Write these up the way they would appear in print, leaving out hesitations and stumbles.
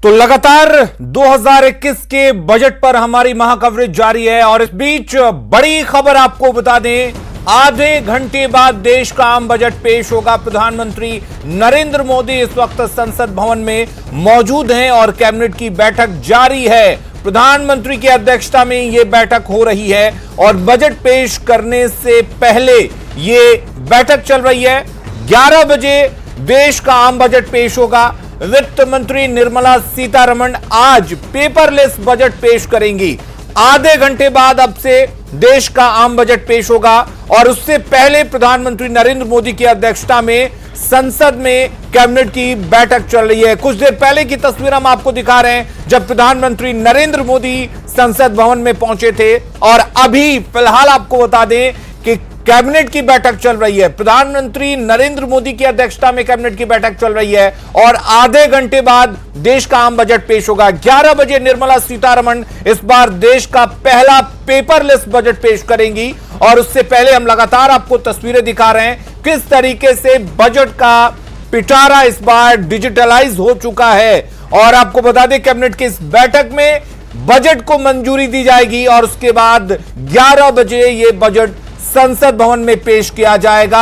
तो लगातार 2021 के बजट पर हमारी महाकवरेज जारी है और इस बीच बड़ी खबर आपको बता दें, आधे घंटे बाद देश का आम बजट पेश होगा। प्रधानमंत्री नरेंद्र मोदी इस वक्त संसद भवन में मौजूद हैं और कैबिनेट की बैठक जारी है। प्रधानमंत्री की अध्यक्षता में यह बैठक हो रही है और बजट पेश करने से पहले यह बैठक चल रही है। 11 बजे देश का आम बजट पेश होगा। वित्त मंत्री निर्मला सीतारमण आज पेपरलेस बजट पेश करेंगी। आधे घंटे बाद अब से देश का आम बजट पेश होगा और उससे पहले प्रधानमंत्री नरेंद्र मोदी की अध्यक्षता में संसद में कैबिनेट की बैठक चल रही है। कुछ देर पहले की तस्वीर हम आपको दिखा रहे हैं जब प्रधानमंत्री नरेंद्र मोदी संसद भवन में पहुंचे थे और अभी फिलहाल आपको बता दें कि कैबिनेट की बैठक चल रही है। प्रधानमंत्री नरेंद्र मोदी की अध्यक्षता में कैबिनेट की बैठक चल रही है और आधे घंटे बाद देश का आम बजट पेश होगा। 11 बजे निर्मला सीतारमण इस बार देश का पहला पेपरलेस बजट पेश करेंगी और उससे पहले हम लगातार आपको तस्वीरें दिखा रहे हैं किस तरीके से बजट का पिटारा इस बार डिजिटलाइज हो चुका है। और आपको बता दें कैबिनेट की इस बैठक में बजट को मंजूरी दी जाएगी और उसके बाद 11 बजे यह बजट संसद भवन में पेश किया जाएगा,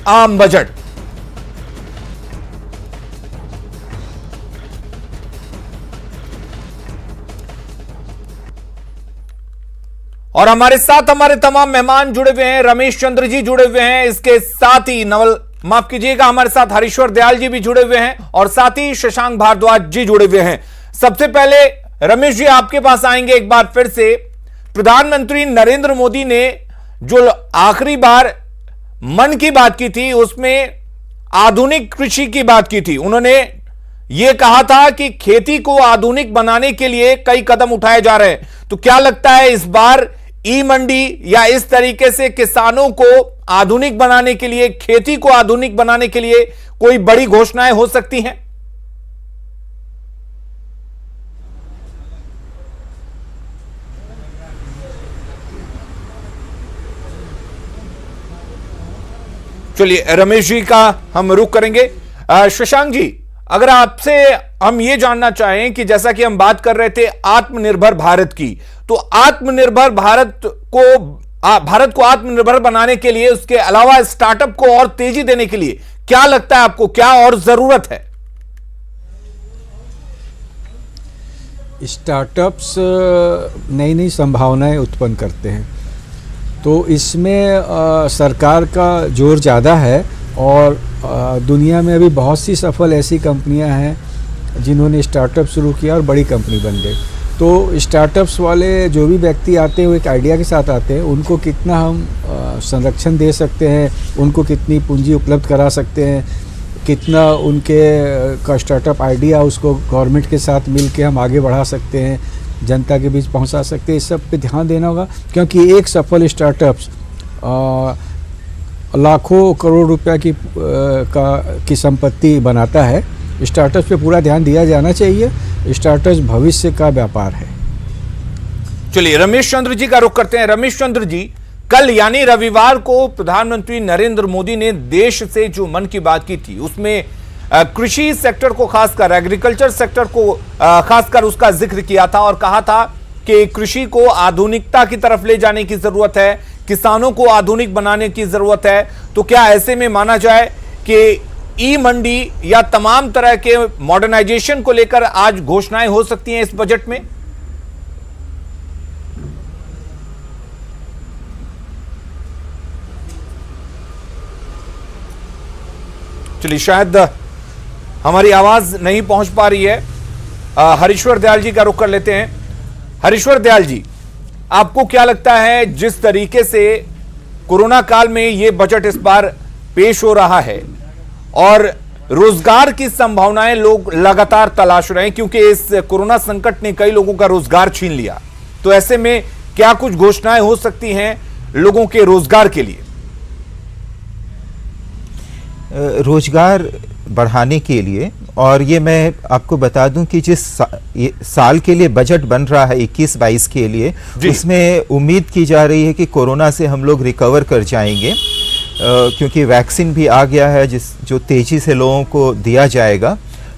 आम बजट। और हमारे साथ हमारे तमाम मेहमान जुड़े हुए हैं। रमेश चंद्र जी जुड़े हुए हैं, इसके साथ ही माफ कीजिएगा, हमारे साथ हरीश्वर दयाल जी भी जुड़े हुए हैं और साथ ही शशांक भारद्वाज जी जुड़े हुए हैं। सबसे पहले रमेश जी आपके पास आएंगे एक बार फिर से। प्रधानमंत्री नरेंद्र मोदी ने जो आखिरी बार मन की बात की थी उसमें आधुनिक कृषि की बात की थी। उन्होंने यह कहा था कि खेती को आधुनिक बनाने के लिए कई कदम उठाए जा रहे हैं। तो क्या लगता है इस बार ई मंडी या इस तरीके से किसानों को आधुनिक बनाने के लिए, खेती को आधुनिक बनाने के लिए कोई बड़ी घोषणाएं हो सकती हैं? चलिए रमेश जी का हम रुख करेंगे। शशांक जी, अगर आपसे हम ये जानना चाहें कि जैसा कि हम बात कर रहे थे आत्मनिर्भर भारत की, तो आत्मनिर्भर भारत को आत्मनिर्भर बनाने के लिए, उसके अलावा स्टार्टअप को और तेजी देने के लिए क्या लगता है आपको, क्या और जरूरत है? स्टार्टअप्स नई नई संभावनाएं उत्पन्न करते हैं, तो इसमें सरकार का जोर ज़्यादा है और दुनिया में अभी बहुत सी सफल ऐसी कंपनियां हैं जिन्होंने स्टार्टअप शुरू किया और बड़ी कंपनी बन गई। तो स्टार्टअप्स वाले जो भी व्यक्ति आते हैं वो एक आइडिया के साथ आते हैं, उनको कितना हम संरक्षण दे सकते हैं, उनको कितनी पूंजी उपलब्ध करा सकते हैं, कितना उनके का स्टार्टअप आइडिया उसको गवर्नमेंट के साथ मिल के हम आगे बढ़ा सकते हैं, जनता के बीच पहुंचा सकते हैं। इस सब पे ध्यान देना होगा क्योंकि एक सफल स्टार्टअप्स लाखों करोड़ रुपया की संपत्ति बनाता है। स्टार्टअप्स पे पूरा ध्यान दिया जाना चाहिए। स्टार्टअप्स भविष्य का व्यापार है। चलिए रमेश चंद्र जी का रुख करते हैं। रमेश चंद्र जी, कल यानी रविवार को प्रधानमंत्री नरेंद्र मोदी ने देश से जो मन की बात की थी उसमें कृषि सेक्टर को खासकर, एग्रीकल्चर सेक्टर को खासकर उसका जिक्र किया था और कहा था कि कृषि को आधुनिकता की तरफ ले जाने की जरूरत है, किसानों को आधुनिक बनाने की जरूरत है। तो क्या ऐसे में माना जाए कि ई मंडी या तमाम तरह के मॉडर्नाइजेशन को लेकर आज घोषणाएं हो सकती हैं इस बजट में? चलिए शायद हमारी आवाज नहीं पहुंच पा रही है। हरीश्वर दयाल जी का रुख कर लेते हैं। हरीश्वर दयाल जी, आपको क्या लगता है जिस तरीके से कोरोना काल में यह बजट इस बार पेश हो रहा है और रोजगार की संभावनाएं लोग लगातार तलाश रहे हैं क्योंकि इस कोरोना संकट ने कई लोगों का रोजगार छीन लिया, तो ऐसे में क्या कुछ घोषणाएं हो सकती हैं लोगों के रोजगार के लिए? रोजगार बढ़ाने के लिए, और ये मैं आपको बता दूं कि जिस साल के लिए बजट बन रहा है 21-22 के लिए, उसमें उम्मीद की जा रही है कि कोरोना से हम लोग रिकवर कर जाएंगे क्योंकि वैक्सीन भी आ गया है जो तेज़ी से लोगों को दिया जाएगा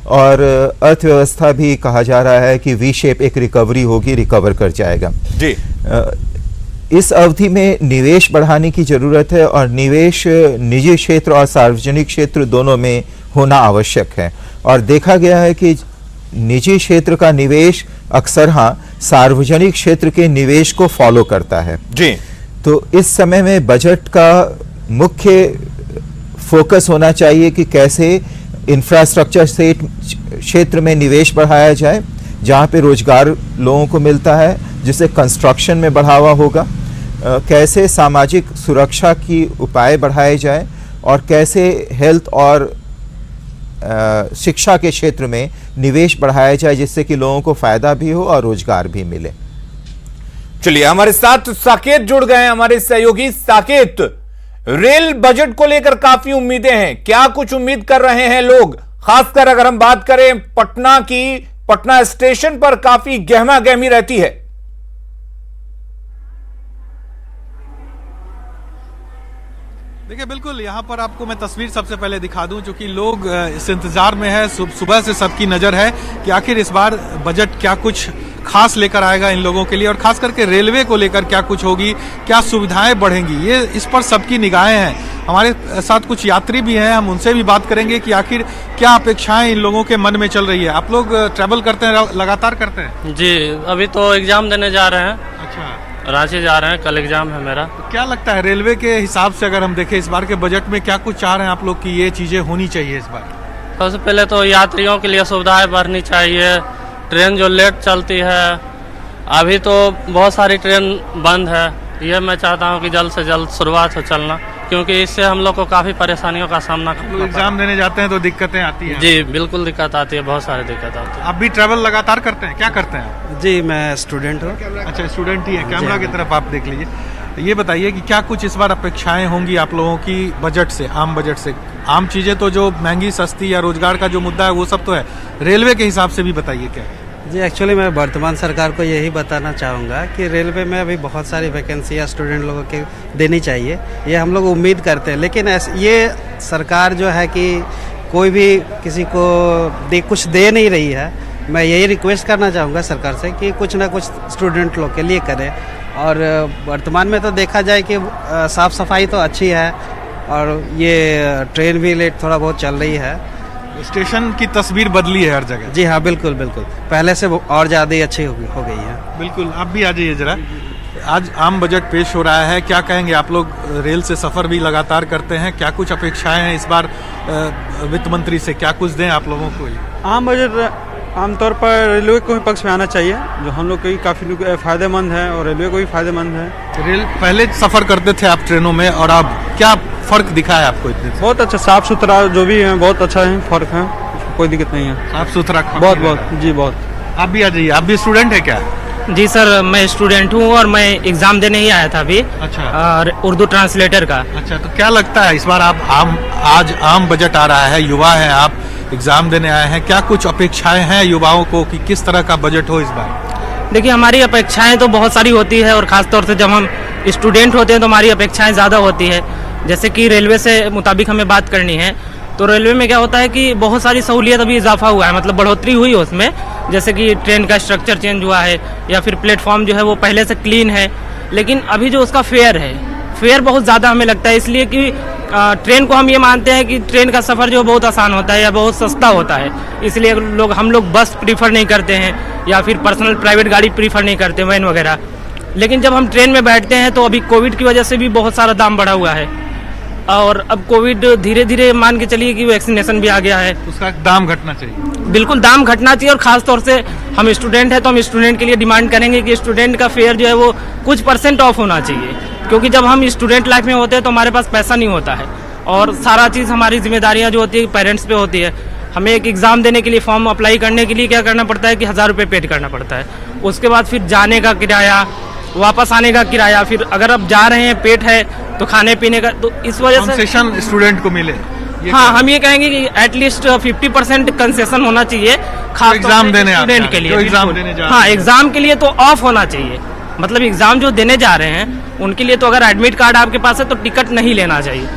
और अर्थव्यवस्था भी कहा जा रहा है कि वी शेप एक रिकवरी होगी, रिकवर कर जाएगा जी। इस अवधि में निवेश बढ़ाने की जरूरत है और निवेश निजी क्षेत्र और सार्वजनिक क्षेत्र दोनों में होना आवश्यक है। और देखा गया है कि निजी क्षेत्र का निवेश अक्सर सार्वजनिक क्षेत्र के निवेश को फॉलो करता है जी। तो इस समय में बजट का मुख्य फोकस होना चाहिए कि कैसे इंफ्रास्ट्रक्चर से क्षेत्र में निवेश बढ़ाया जाए, जहां पे रोजगार लोगों को मिलता है, जिससे कंस्ट्रक्शन में बढ़ावा होगा, कैसे सामाजिक सुरक्षा की उपाय बढ़ाए जाए और कैसे हेल्थ और शिक्षा के क्षेत्र में निवेश बढ़ाया जाए, जिससे कि लोगों को फायदा भी हो और रोजगार भी मिले। चलिए, हमारे साथ साकेत जुड़ गए हैं, हमारे सहयोगी। साकेत, रेल बजट को लेकर काफी उम्मीदें हैं, क्या कुछ उम्मीद कर रहे हैं लोग? खासकर अगर हम बात करें पटना की, पटना स्टेशन पर काफी गहमा गहमी रहती है। देखिए, बिल्कुल यहाँ पर आपको मैं तस्वीर सबसे पहले दिखा दूं, क्योंकि लोग इस इंतजार में है, सुबह से सबकी नजर है कि आखिर इस बार बजट क्या कुछ खास लेकर आएगा इन लोगों के लिए, और खास करके रेलवे को लेकर क्या कुछ होगी, क्या सुविधाएं बढ़ेंगी, ये इस पर सबकी निगाहें हैं। हमारे साथ कुछ यात्री भी हैं, हम उनसे भी बात करेंगे कि आखिर क्या अपेक्षाएं इन लोगों के मन में चल रही है। आप लोग ट्रैवल करते हैं, लगातार करते हैं? जी, अभी तो एग्जाम देने जा रहे हैं। अच्छा, रांची जा रहे हैं, कल एग्जाम है मेरा। तो क्या लगता है रेलवे के हिसाब से अगर हम देखें इस बार के बजट में क्या कुछ चाह रहे हैं आप लोग कि ये चीजें होनी चाहिए इस बार? सबसे पहले तो यात्रियों के लिए सुविधाएं बढ़नी चाहिए। ट्रेन जो लेट चलती है, अभी तो बहुत सारी ट्रेन बंद है, ये मैं चाहता हूँ कि जल्द से जल्द शुरुआत हो चलना, क्योंकि इससे हम लोग को काफी परेशानियों का सामना करना। एग्जाम देने जाते हैं तो दिक्कतें आती हैं? जी बिल्कुल दिक्कत आती है, बहुत सारी दिक्कत आती है। आप भी ट्रैवल लगातार करते हैं, क्या करते हैं? जी, मैं स्टूडेंट हूँ। अच्छा, स्टूडेंट ही है। कैमरा की तरफ आप देख लीजिए। ये बताइए कि क्या कुछ इस बार अपेक्षाएं होंगी आप लोगों की बजट से, आम बजट से? आम चीजें तो जो महंगी सस्ती या रोजगार का जो मुद्दा है वो सब तो है, रेलवे के हिसाब से भी बताइए क्या है? जी, एक्चुअली मैं वर्तमान सरकार को यही बताना चाहूँगा कि रेलवे में अभी बहुत सारी वैकेंसी स्टूडेंट लोगों के देनी चाहिए, ये हम लोग उम्मीद करते हैं। लेकिन ये सरकार जो है कि कोई भी किसी को कुछ दे नहीं रही है। मैं यही रिक्वेस्ट करना चाहूँगा सरकार से कि कुछ ना कुछ स्टूडेंट लोग के लिए करें। और वर्तमान में तो देखा जाए कि साफ़ सफाई तो अच्छी है और ये ट्रेन भी लेट थोड़ा बहुत चल रही है। स्टेशन की तस्वीर बदली है हर जगह। जी हाँ, बिल्कुल बिल्कुल, पहले से और ज़्यादा ही अच्छी हो गई है। बिल्कुल, आप भी आ जाइए जरा। आज आम बजट पेश हो रहा है, क्या कहेंगे? आप लोग रेल से सफ़र भी लगातार करते हैं, क्या कुछ अपेक्षाएं हैं इस बार वित्त मंत्री से? क्या कुछ दें आप लोगों को? आम बजट आमतौर पर रेलवे को ही पक्ष में आना चाहिए, जो हम लोग को काफ़ी फायदेमंद है और रेलवे को भी फायदेमंद है। रेल पहले सफ़र करते थे आप ट्रेनों में, और अब क्या फ़र्क दिखा है आपको? इतने बहुत अच्छा, साफ सुथरा जो भी है, बहुत अच्छा है, फ़र्क है, कोई दिक्कत नहीं है। साफ सुथरा बहुत बहुत जी, बहुत। आप भी आ जाइए। आप भी स्टूडेंट है क्या? जी सर, मैं स्टूडेंट हूँ और मैं एग्जाम देने ही आया था अभी। अच्छा। और उर्दू ट्रांसलेटर का। अच्छा, तो क्या लगता है इस बार आप आज आम बजट आ रहा है, युवा है आप, एग्जाम देने आए हैं, क्या कुछ अपेक्षाएं हैं युवाओं को कि किस तरह का बजट हो इस बार? देखिए, हमारी अपेक्षाएं तो बहुत सारी होती है और खासतौर से जब हम स्टूडेंट होते हैं तो हमारी अपेक्षाएं ज़्यादा होती है। जैसे कि रेलवे से मुताबिक हमें बात करनी है तो रेलवे में क्या होता है कि बहुत सारी सहूलियत अभी इजाफा हुआ है, मतलब बढ़ोतरी हुई है उसमें। जैसे कि ट्रेन का स्ट्रक्चर चेंज हुआ है या फिर प्लेटफॉर्म जो है वो पहले से क्लीन है, लेकिन अभी जो उसका फेयर बहुत ज़्यादा हमें लगता है, इसलिए कि ट्रेन को हम ये मानते हैं कि ट्रेन का सफ़र जो बहुत आसान होता है या बहुत सस्ता होता है, इसलिए हम लोग बस प्रीफर नहीं करते हैं या फिर पर्सनल प्राइवेट गाड़ी प्रीफर नहीं करते, वैन वगैरह। लेकिन जब हम ट्रेन में बैठते हैं तो अभी कोविड की वजह से भी बहुत सारा दाम बढ़ा हुआ है, और अब कोविड धीरे धीरे मान के चलिए कि वैक्सीनेशन भी आ गया है, उसका दाम घटना चाहिए। बिल्कुल दाम घटना चाहिए, और ख़ास तौर से हम स्टूडेंट हैं तो हम स्टूडेंट के लिए डिमांड करेंगे कि स्टूडेंट का फेयर जो है वो कुछ % ऑफ होना चाहिए, क्योंकि जब हम स्टूडेंट लाइफ में होते हैं तो हमारे पास पैसा नहीं होता है और सारा चीज़ हमारी जिम्मेदारियां जो होती है पेरेंट्स पे होती है। हमें एक एग्ज़ाम देने के लिए फॉर्म अप्लाई करने के लिए क्या करना पड़ता है कि 1000 रुपये पेड करना पड़ता है, उसके बाद फिर जाने का किराया, वापस आने का किराया, फिर अगर आप जा रहे हैं पेट है तो खाने पीने का, तो इस वजह से कंसेशन स्टूडेंट को मिले। हाँ, हम ये कहेंगे कि एटलीस्ट 50% कंसेशन होना चाहिए, खास एग्जाम देने स्टूडेंट के लिए। एग्जाम देने जा हाँ, एग्जाम के लिए तो ऑफ होना चाहिए, मतलब एग्जाम जो देने जा रहे हैं उनके लिए तो अगर एडमिट कार्ड आपके पास है तो टिकट नहीं लेना चाहिए,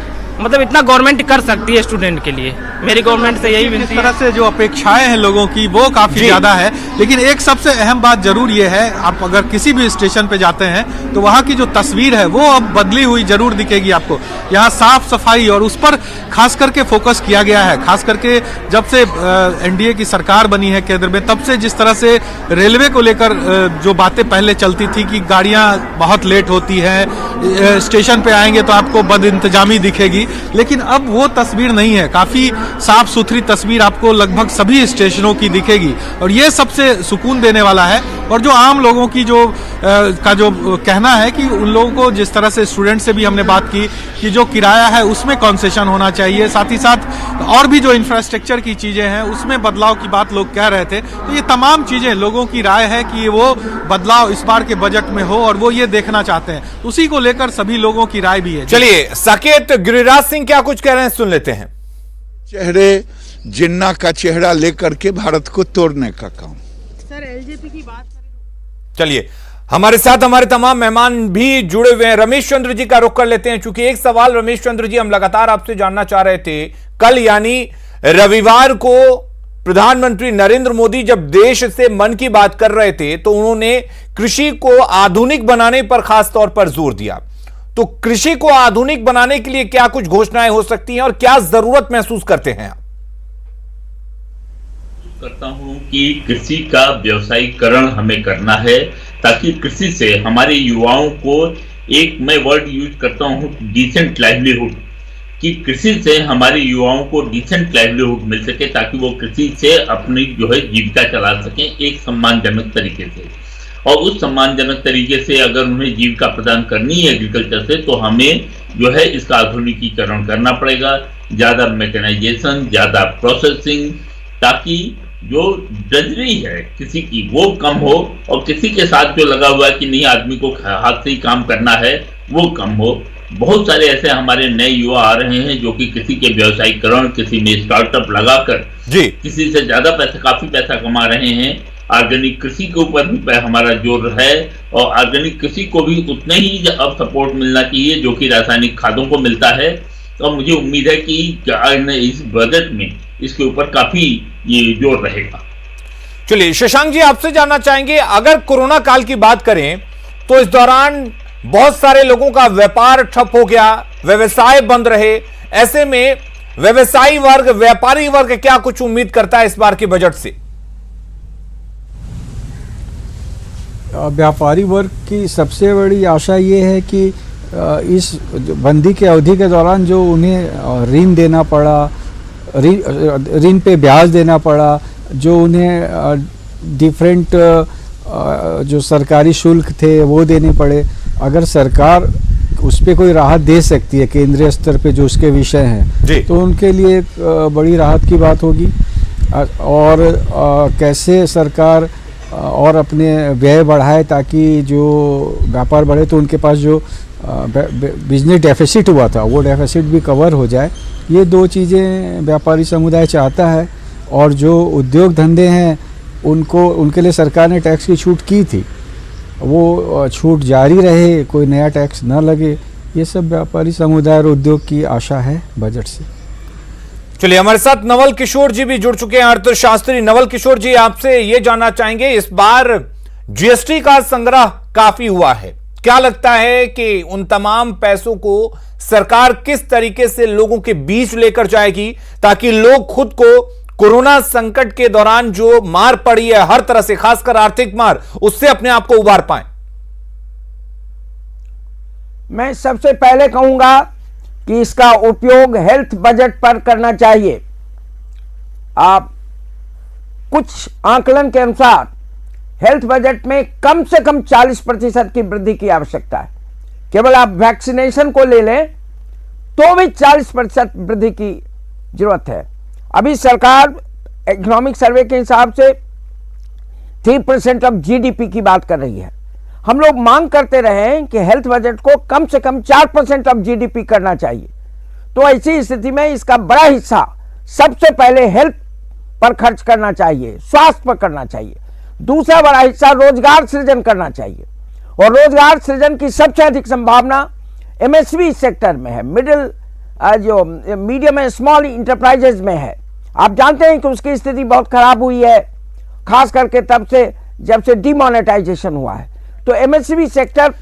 मतलब इतना गवर्नमेंट कर सकती है स्टूडेंट के लिए। मेरी गवर्नमेंट से यही इस विनती है। तरह से जो अपेक्षाएं हैं लोगों की वो काफी ज्यादा है, लेकिन एक सबसे अहम बात जरूर ये है, आप अगर किसी भी स्टेशन पे जाते हैं तो वहाँ की जो तस्वीर है वो अब बदली हुई जरूर दिखेगी आपको। यहाँ साफ सफाई और उस पर खास करके फोकस किया गया है, खास करके जब से एनडीए की सरकार बनी है केंद्र में, तब से जिस तरह से रेलवे को लेकर जो बातें पहले चलती थी कि गाड़ियां बहुत लेट होती हैं, स्टेशन पे आएंगे तो आपको बद इंतजामी दिखेगी, लेकिन अब वो तस्वीर नहीं है। काफी साफ सुथरी तस्वीर आपको लगभग सभी स्टेशनों की दिखेगी और ये सबसे सुकून देने वाला है। और जो आम लोगों की जो कहना है कि उन लोगों को, जिस तरह से स्टूडेंट से भी हमने बात की कि जो किराया है उसमें कंसेशन होना चाहिए, साथ ही साथ और भी जो इंफ्रास्ट्रक्चर की चीजें हैं उसमें बदलाव की बात लोग कह रहे थे। तो ये तमाम चीजें लोगों की राय है कि वो बदलाव इस बार के बजट में हो और वो ये देखना चाहते हैं, उसी को लेकर सभी लोगों की राय भी है। चलिए साकेत गिरिराज सिंह क्या कुछ कह रहे हैं सुन लेते हैं। चेहरे जिन्ना का चेहरा लेकर के भारत को तोड़ने का काम। सर एलजेपी की बात करें। चलिए हमारे साथ हमारे तमाम मेहमान भी जुड़े हुए हैं। रमेश चंद्र जी का रुख कर लेते हैं, क्योंकि एक सवाल रमेश चंद्र जी हम लगातार आपसे जानना चाह रहे थे। कल यानी रविवार को प्रधानमंत्री नरेंद्र मोदी जब देश से मन की बात कर रहे थे तो उन्होंने कृषि को आधुनिक बनाने पर खास तौर पर जोर दिया। तो कृषि को आधुनिक बनाने के लिए क्या कुछ घोषणाएं हो सकती हैं और क्या जरूरत महसूस करते हैं आप? करता हूं कि कृषि का व्यवसायीकरण हमें करना है, ताकि कृषि से हमारे युवाओं को एक, मैं वर्ड यूज करता हूं, डिसेंट लाइवलीहुड, कि कृषि से हमारे युवाओं को डिसेंट लाइवलीहुड मिल सके, ताकि वो कृषि से अपनी जो है जीविका चला सकें एक सम्मानजनक तरीके से। और उस सम्मानजनक तरीके से अगर उन्हें जीविका प्रदान करनी है एग्रीकल्चर से, तो हमें जो है इसका आधुनिकीकरण करना पड़ेगा, ज्यादा मैकेनाइजेशन, ज्यादा प्रोसेसिंग, ताकि जो ड्रजरी है किसी की वो कम हो और किसी के साथ जो लगा हुआ है कि नहीं आदमी को हाथ से ही काम करना है वो कम हो। बहुत सारे ऐसे हमारे नए युवा आ रहे हैं जो कि किसी के व्यवसायीकरण, किसी में स्टार्टअप लगाकर किसी से ज्यादा पैसा, काफी पैसा कमा रहे हैं। ऑर्गेनिक कृषि के ऊपर भी हमारा जोर है और ऑर्गेनिक कृषि को भी उतना ही अब सपोर्ट मिलना चाहिए जो कि रासायनिक खादों को मिलता है। और मुझे उम्मीद है कि इस बजट में इसके ऊपर काफी ये जोर रहेगा। चलिए शशांक जी आपसे जानना चाहेंगे, अगर कोरोना काल की बात करें तो इस दौरान बहुत सारे लोगों का व्यापार ठप हो गया, व्यवसाय बंद रहे, ऐसे में व्यवसायी वर्ग, व्यापारी वर्ग क्या कुछ उम्मीद करता है इस बार के बजट से? व्यापारी वर्ग की सबसे बड़ी आशा ये है कि इस बंदी के अवधि के दौरान जो उन्हें ऋण देना पड़ा, ऋण पे ब्याज देना पड़ा, जो उन्हें डिफरेंट जो सरकारी शुल्क थे वो देने पड़े, अगर सरकार उस पर कोई राहत दे सकती है केंद्रीय स्तर पे जो उसके विषय हैं, तो उनके लिए एक बड़ी राहत की बात होगी। और कैसे सरकार और अपने व्यय बढ़ाए ताकि जो व्यापार बढ़े, तो उनके पास जो बिजनेस डेफिसिट हुआ था वो डेफिसिट भी कवर हो जाए, ये दो चीज़ें व्यापारी समुदाय चाहता है। और जो उद्योग धंधे हैं उनको, उनके लिए सरकार ने टैक्स की छूट की थी, वो छूट जारी रहे, कोई नया टैक्स न लगे, ये सब व्यापारी समुदाय और उद्योग की आशा है बजट से। चलिए हमारे साथ नवल किशोर जी भी जुड़ चुके हैं, अर्थशास्त्री। नवल किशोर जी आपसे ये जानना चाहेंगे, इस बार जीएसटी का संग्रह काफी हुआ है, क्या लगता है कि उन तमाम पैसों को सरकार किस तरीके से लोगों के बीच लेकर जाएगी ताकि लोग खुद को कोरोना संकट के दौरान जो मार पड़ी है हर तरह से, खासकर आर्थिक मार, उससे अपने आप को उबार पाएं? मैं सबसे पहले कहूंगा कि इसका उपयोग हेल्थ बजट पर करना चाहिए। आप कुछ आकलन के अनुसार हेल्थ बजट में कम से कम 40% की वृद्धि की आवश्यकता है। केवल आप वैक्सीनेशन को ले लें तो भी 40% वृद्धि की जरूरत है। अभी सरकार इकोनॉमिक सर्वे के हिसाब से 3% ऑफ जीडीपी की बात कर रही है। हम लोग मांग करते रहे हैं कि हेल्थ बजट को कम से कम 4% ऑफ जीडीपी करना चाहिए। तो ऐसी स्थिति में इसका बड़ा हिस्सा सबसे पहले हेल्थ पर खर्च करना चाहिए, स्वास्थ्य पर करना चाहिए। दूसरा बड़ा हिस्सा रोजगार सृजन करना चाहिए, और रोजगार सृजन की सबसे अधिक संभावना एमएसएमई सेक्टर में है, मिडिल जो मीडियम एंड स्मॉल इंटरप्राइजेज में है, आप जानते हैं कि उसकी स्थिति बहुत खराब हुई है, खास करके तब से जब से डिमोनेटाइजेशन हुआ है। तो एमएसएमई सेक्टर।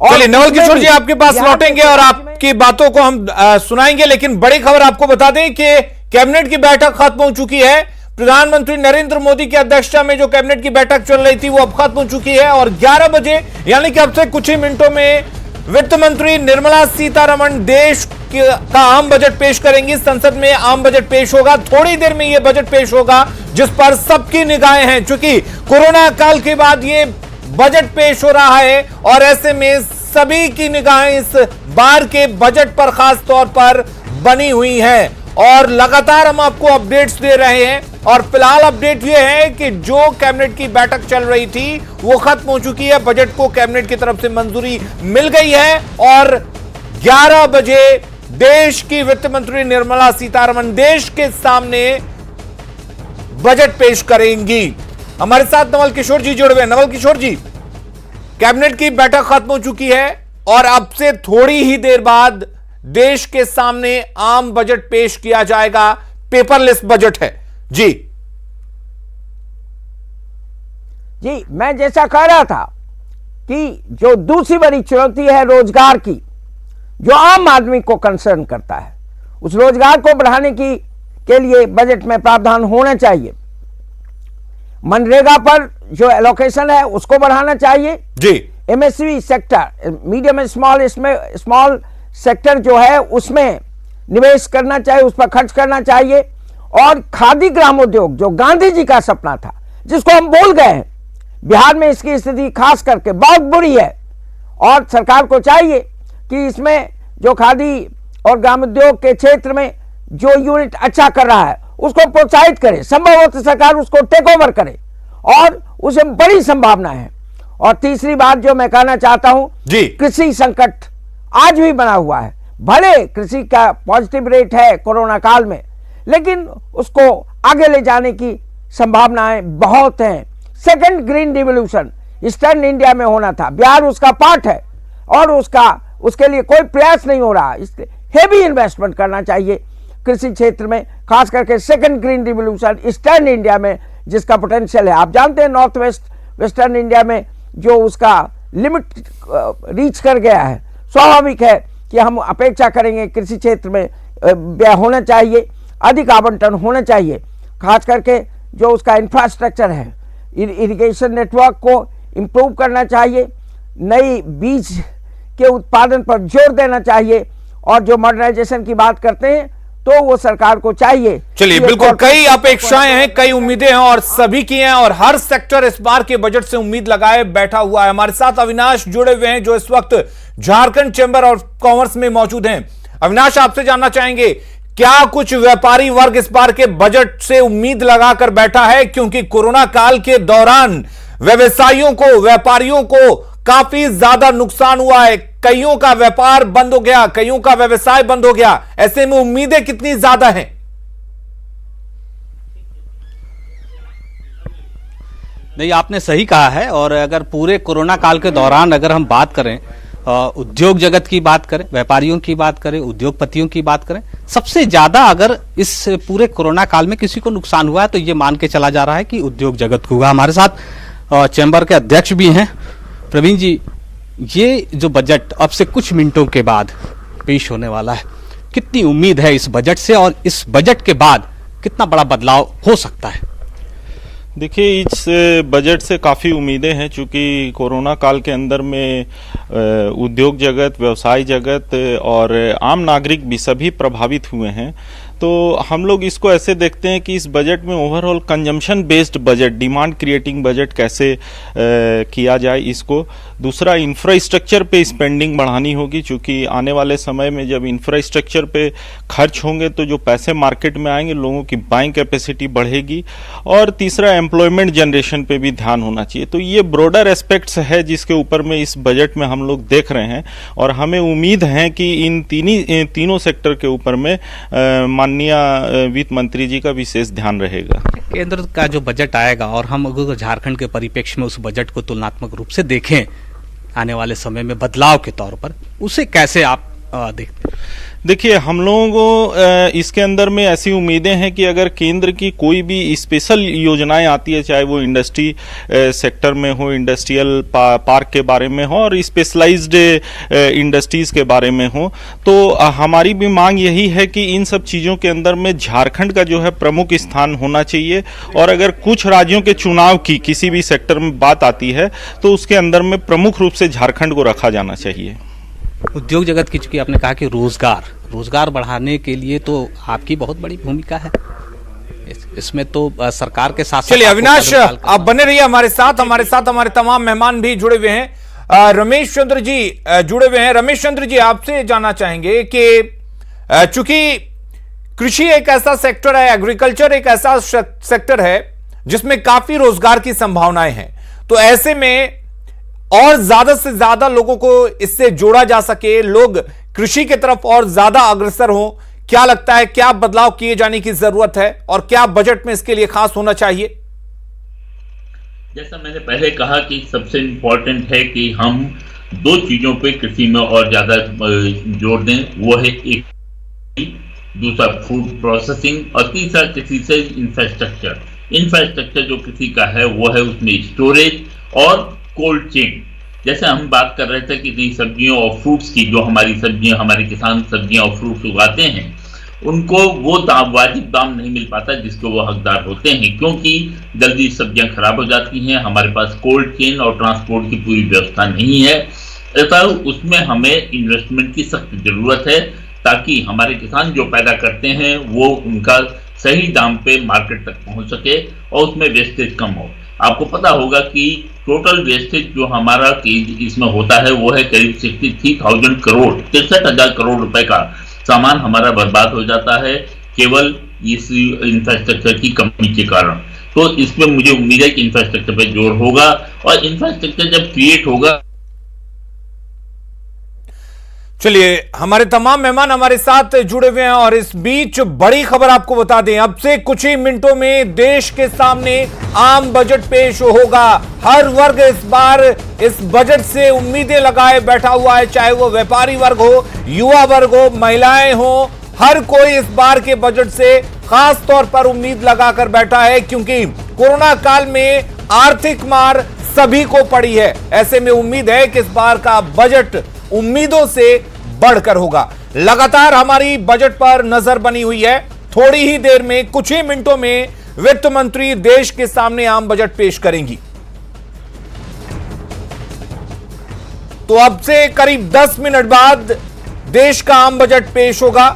चलिए नवल किशोर जी आपके पास लौटेंगे और आपकी बातों को हम सुनाएंगे, लेकिन बड़ी खबर आपको बता दें कि कैबिनेट की बैठक खत्म हो चुकी है। प्रधानमंत्री नरेंद्र मोदी की अध्यक्षता में जो कैबिनेट की बैठक चल रही थी वो अब खत्म हो चुकी है और 11 बजे यानी कि अब से कुछ ही मिनटों में वित्त मंत्री निर्मला सीतारमण देश का आम बजट पेश करेंगी। संसद में आम बजट पेश होगा, थोड़ी देर में यह बजट पेश होगा जिस पर सबकी निगाहें हैं, क्योंकि कोरोना काल के बाद ये बजट पेश हो रहा है और ऐसे में सभी की निगाहें इस बार के बजट पर खास तौर पर बनी हुई हैं और लगातार हम आपको अपडेट्स दे रहे हैं। और फिलहाल अपडेट यह है कि जो कैबिनेट की बैठक चल रही थी वो खत्म हो चुकी है, बजट को कैबिनेट की तरफ से मंजूरी मिल गई है और 11 बजे देश की वित्त मंत्री निर्मला सीतारमण देश के सामने बजट पेश करेंगी। हमारे साथ नवल किशोर जी जुड़े हुए। नवल किशोर जी, कैबिनेट की बैठक खत्म हो चुकी है और अब से थोड़ी ही देर बाद देश के सामने आम बजट पेश किया जाएगा, पेपरलेस बजट है। जी जी, मैं जैसा कह रहा था कि जो दूसरी बड़ी चुनौती है रोजगार की, जो आम आदमी को कंसर्न करता है, उस रोजगार को बढ़ाने के लिए बजट में प्रावधान होना चाहिए। मनरेगा पर जो एलोकेशन है उसको बढ़ाना चाहिए जी। MSME sector, medium and small, इसमें स्मॉल सेक्टर जो है उसमें निवेश करना चाहिए, उस पर खर्च करना चाहिए। और खादी ग्रामोद्योग जो गांधी जी का सपना था, जिसको हम भूल गए हैं, बिहार में इसकी स्थिति खास करके बहुत बुरी है और सरकार को चाहिए कि इसमें जो खादी और ग्रामोद्योग के क्षेत्र में जो यूनिट अच्छा कर रहा है उसको प्रोत्साहित करे, संभव हो तो सरकार उसको टेक ओवर करे और उसे बड़ी संभावना है। और तीसरी बात जो मैं कहना चाहता हूं, कृषि संकट आज भी बना हुआ है। भले कृषि का पॉजिटिव रेट है कोरोना काल में, लेकिन उसको आगे ले जाने की संभावनाएं बहुत हैं। Second green revolution eastern India में होना था, बिहार उसका पार्ट है और उसके लिए कोई प्रयास नहीं हो रहा। इसलिए हेवी इन्वेस्टमेंट करना चाहिए कृषि क्षेत्र में, खास करके second green revolution eastern India में जिसका पोटेंशियल है। आप जानते हैं नॉर्थ वेस्टर्न इंडिया में जो उसका लिमिट रीच कर गया है, स्वाभाविक है कि हम अपेक्षा करेंगे कृषि क्षेत्र में व्यय होना चाहिए, अधिक आवंटन होना चाहिए, खास करके जो उसका इंफ्रास्ट्रक्चर है, इरिगेशन नेटवर्क को इम्प्रूव करना चाहिए, नई बीज के उत्पादन पर जोर देना चाहिए और जो मॉडर्नाइजेशन की बात करते हैं तो वो सरकार को चाहिए। चलिए, बिल्कुल कई अपेक्षाएं हैं, कई उम्मीदें हैं और सभी की हैं और हर सेक्टर इस बार के बजट से उम्मीद लगाए बैठा हुआ है। हमारे साथ अविनाश जुड़े हुए हैं जो इस वक्त झारखंड चैंबर ऑफ कॉमर्स में मौजूद हैं। अविनाश, आपसे जानना चाहेंगे क्या कुछ व्यापारी वर्ग इस बार के बजट से उम्मीद लगाकर बैठा है, क्योंकि कोरोना काल के दौरान व्यवसायियों को, व्यापारियों को काफी ज्यादा नुकसान हुआ है, कईयों का व्यापार बंद हो गया, कईयों का व्यवसाय बंद हो गया। ऐसे में उम्मीदें कितनी ज्यादा हैं? नहीं, आपने सही कहा है। और अगर पूरे कोरोना काल के दौरान अगर हम बात करें, उद्योग जगत की बात करें, व्यापारियों की बात करें, उद्योगपतियों की बात करें, सबसे ज्यादा अगर इस पूरे कोरोना काल में किसी को नुकसान हुआ है तो ये मान के चला जा रहा है कि उद्योग जगत को हुआ। हमारे साथ चैम्बर के अध्यक्ष भी हैं प्रवीण जी। ये जो बजट अब से कुछ मिनटों के बाद पेश होने वाला है, कितनी उम्मीद है इस बजट से और इस बजट के बाद कितना बड़ा बदलाव हो सकता है? देखिए, इस बजट से काफ़ी उम्मीदें हैं, चूँकि कोरोना काल के अंदर में उद्योग जगत, व्यवसाय जगत और आम नागरिक भी सभी प्रभावित हुए हैं। तो हम लोग इसको ऐसे देखते हैं कि इस बजट में overall consumption based budget, demand creating budget कैसे किया जाए इसको। दूसरा, इंफ्रास्ट्रक्चर पे स्पेंडिंग बढ़ानी होगी, क्योंकि आने वाले समय में जब इंफ्रास्ट्रक्चर पे खर्च होंगे तो जो पैसे मार्केट में आएंगे, लोगों की बाइंग कैपेसिटी बढ़ेगी। और तीसरा, एम्प्लॉयमेंट जनरेशन पे भी ध्यान होना चाहिए। तो ये ब्रॉडर एस्पेक्ट्स है जिसके ऊपर में इस बजट में हम लोग देख रहे हैं और हमें उम्मीद है कि इन तीनों सेक्टर के ऊपर में माननीय वित्त मंत्री जी का विशेष ध्यान रहेगा। केंद्र का जो बजट आएगा और हम अगर झारखंड के परिप्रेक्ष्य में उस बजट को तुलनात्मक रूप से देखें आने वाले समय में बदलाव के तौर पर, उसे कैसे आप देखते हैं? देखिए, हम लोगों को इसके अंदर में ऐसी उम्मीदें हैं कि अगर केंद्र की कोई भी स्पेशल योजनाएं आती है, चाहे वो इंडस्ट्री सेक्टर में हो, इंडस्ट्रियल पार्क के बारे में हो और स्पेशलाइज्ड इंडस्ट्रीज के बारे में हो, तो हमारी भी मांग यही है कि इन सब चीज़ों के अंदर में झारखंड का जो है प्रमुख स्थान होना चाहिए। और अगर कुछ राज्यों के चुनाव की किसी भी सेक्टर में बात आती है तो उसके अंदर में प्रमुख रूप से झारखंड को रखा जाना चाहिए। उद्योग जगत की, चूंकि आपने कहा कि रोजगार बढ़ाने के लिए तो आपकी बहुत बड़ी भूमिका है, इसमें तो सरकार के साथ। चलिए अविनाश, आप बने रहिए हमारे साथ हमारे तमाम मेहमान भी जुड़े हुए हैं। रमेश चंद्र जी जुड़े हुए हैं। रमेश चंद्र जी, आपसे जानना चाहेंगे कि चूंकि कृषि एक ऐसा सेक्टर है, एग्रीकल्चर एक ऐसा सेक्टर है जिसमें काफी रोजगार की संभावनाएं हैं, तो ऐसे में और ज्यादा से ज्यादा लोगों को इससे जोड़ा जा सके, लोग कृषि की तरफ और ज्यादा अग्रसर हों, क्या लगता है क्या बदलाव किए जाने की जरूरत है और क्या बजट में इसके लिए खास होना चाहिए? जैसा मैंने पहले कहा कि सबसे इंपॉर्टेंट है कि हम दो चीजों पे कृषि में और ज्यादा जोर दें, वो है एक, दूसरा फूड प्रोसेसिंग और तीसरा कृषि से इंफ्रास्ट्रक्चर जो कृषि का है वो है उसमें स्टोरेज और कोल्ड चेन। जैसे हम बात कर रहे थे कि नई सब्जियों और फ्रूट्स की, जो हमारी सब्जियां, हमारे किसान सब्जियां और फ्रूट्स उगाते हैं, उनको वो वाजिब दाम नहीं मिल पाता जिसको वो हकदार होते हैं, क्योंकि जल्दी सब्जियां खराब हो जाती हैं, हमारे पास कोल्ड चेन और ट्रांसपोर्ट की पूरी व्यवस्था नहीं है। ऐसा उसमें हमें इन्वेस्टमेंट की सख्त जरूरत है ताकि हमारे किसान जो पैदा करते हैं वो उनका सही दाम पे मार्केट तक पहुंच सके और उसमें वेस्टेज कम हो। आपको पता होगा कि टोटल वेस्टेज जो हमारा इसमें होता है वो है करीब 63,000 करोड़, 63,000 करोड़ रुपए का सामान हमारा बर्बाद हो जाता है केवल इस इंफ्रास्ट्रक्चर की कमी के कारण। तो इसमें मुझे उम्मीद है कि इंफ्रास्ट्रक्चर पे जोर होगा और इंफ्रास्ट्रक्चर जब क्रिएट होगा। चलिए, हमारे तमाम मेहमान हमारे साथ जुड़े हुए हैं और इस बीच बड़ी खबर आपको बता दें, अब से कुछ ही मिनटों में देश के सामने आम बजट पेश होगा। हर वर्ग इस बार इस बजट से उम्मीदें लगाए बैठा हुआ है, चाहे वो व्यापारी वर्ग हो, युवा वर्ग हो, महिलाएं हो, हर कोई इस बार के बजट से खास तौर पर उम्मीद लगाकर बैठा है, क्योंकि कोरोना काल में आर्थिक मार सभी को पड़ी है। ऐसे में उम्मीद है कि इस बार का बजट उम्मीदों से बढ़कर होगा। लगातार हमारी बजट पर नजर बनी हुई है। थोड़ी ही देर में, कुछ ही मिनटों में वित्त मंत्री देश के सामने आम बजट पेश करेंगी। तो अब से करीब 10 मिनट बाद देश का आम बजट पेश होगा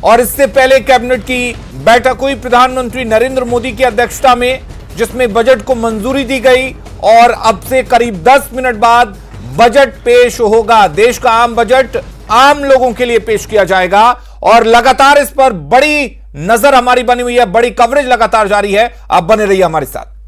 और इससे पहले कैबिनेट की बैठक हुई प्रधानमंत्री नरेंद्र मोदी की अध्यक्षता में, जिसमें बजट को मंजूरी दी गई और अब से करीब 10 मिनट बाद बजट पेश होगा। देश का आम बजट आम लोगों के लिए पेश किया जाएगा और लगातार इस पर बड़ी नजर हमारी बनी हुई है, बड़ी कवरेज लगातार जारी है। आप बने रहिए हमारे साथ।